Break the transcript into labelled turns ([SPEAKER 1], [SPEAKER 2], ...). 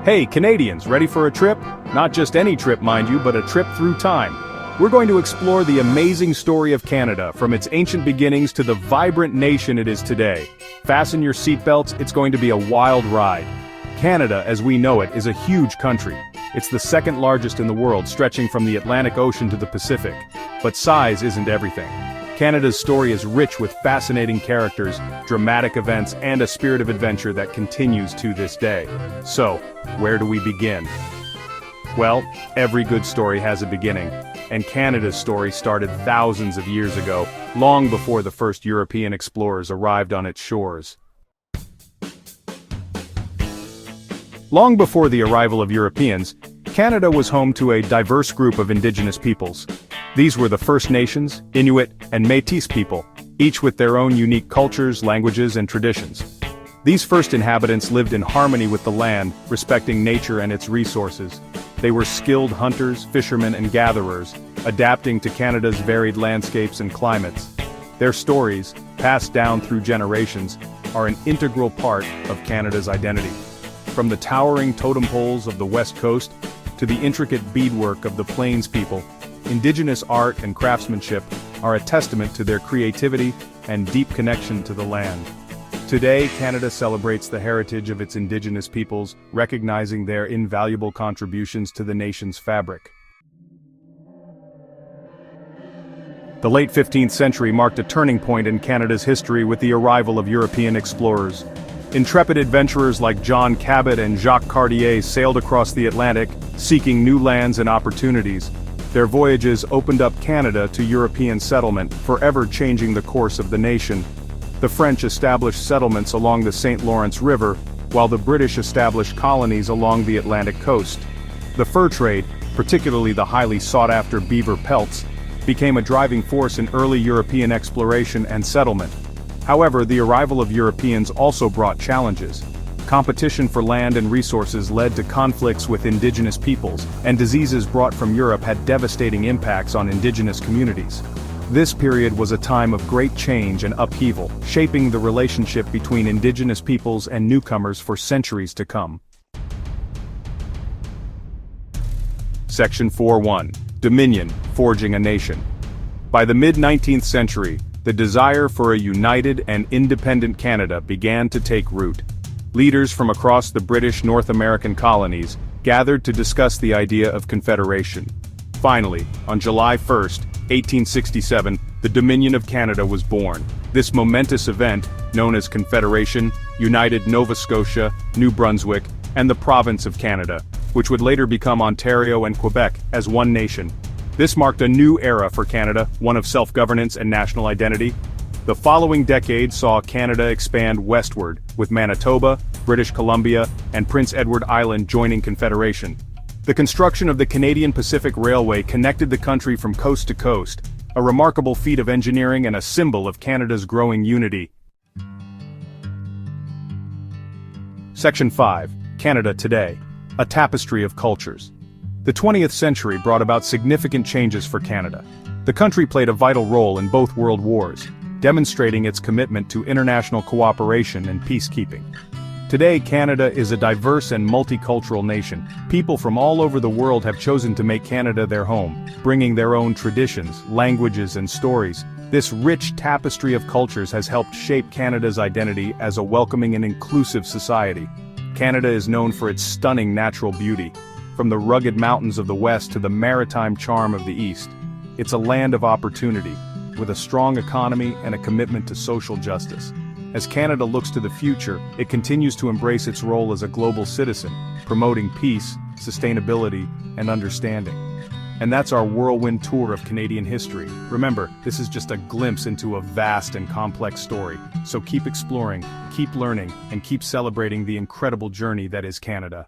[SPEAKER 1] Hey, Canadians, ready for a trip? Not just any trip, mind you, but a trip through time. We're going to explore the amazing story of Canada, from its ancient beginnings to the vibrant nation it is today. Fasten your seatbelts, it's going to be a wild ride. Canada, as we know it, is a huge country. It's the second largest in the world, stretching from the Atlantic Ocean to the Pacific. But size isn't everything. Canada's story is rich with fascinating characters, dramatic events, and a spirit of adventure that continues to this day. So, where do we begin? Well, every good story has a beginning, and Canada's story started thousands of years ago, long before the first European explorers arrived on its shores. Long before the arrival of Europeans, Canada was home to a diverse group of Indigenous peoples. These were the First Nations, Inuit, and Métis people, each with their own unique cultures, languages, and traditions. These first inhabitants lived in harmony with the land, respecting nature and its resources. They were skilled hunters, fishermen, and gatherers, adapting to Canada's varied landscapes and climates. Their stories, passed down through generations, are an integral part of Canada's identity. From the towering totem poles of the West Coast to the intricate beadwork of the Plains people, Indigenous art and craftsmanship are a testament to their creativity and deep connection to the land. Today, Canada celebrates the heritage of its Indigenous peoples, recognizing their invaluable contributions to the nation's fabric. The late 15th century marked a turning point in Canada's history with the arrival of European explorers. Intrepid adventurers like John Cabot and Jacques Cartier sailed across the Atlantic, seeking new lands and opportunities. Their voyages opened up Canada to European settlement, forever changing the course of the nation. The French established settlements along the St. Lawrence River, while the British established colonies along the Atlantic coast. The fur trade, particularly the highly sought-after beaver pelts, became a driving force in early European exploration and settlement. However, the arrival of Europeans also brought challenges. Competition for land and resources led to conflicts with Indigenous peoples, and diseases brought from Europe had devastating impacts on Indigenous communities. This period was a time of great change and upheaval, shaping the relationship between Indigenous peoples and newcomers for centuries to come. Section 4.1. Dominion, Forging a Nation. By the mid-19th century, the desire for a united and independent Canada began to take root. Leaders from across the British North American colonies gathered to discuss the idea of confederation. Finally, on July 1, 1867, the Dominion of Canada was born. This momentous event, known as Confederation, united Nova Scotia, New Brunswick, and the Province of Canada, which would later become Ontario and Quebec, as one nation. This marked a new era for Canada, one of self-governance and national identity. The following decade saw Canada expand westward, with Manitoba, British Columbia, and Prince Edward Island joining Confederation. The construction of the Canadian Pacific Railway connected the country from coast to coast, a remarkable feat of engineering and a symbol of Canada's growing unity. Section 5. Canada Today. A Tapestry of Cultures. The 20th century brought about significant changes for Canada. The country played a vital role in both world wars, demonstrating its commitment to international cooperation and peacekeeping. Today, Canada is a diverse and multicultural nation. People from all over the world have chosen to make Canada their home, bringing their own traditions, languages, and stories. This rich tapestry of cultures has helped shape Canada's identity as a welcoming and inclusive society. Canada is known for its stunning natural beauty, from the rugged mountains of the west to the maritime charm of the east. It's a land of opportunity, with a strong economy and a commitment to social justice. As Canada looks to the future, it continues to embrace its role as a global citizen, promoting peace, sustainability, and understanding. And that's our whirlwind tour of Canadian history. Remember, this is just a glimpse into a vast and complex story, so keep exploring, keep learning, and keep celebrating the incredible journey that is Canada.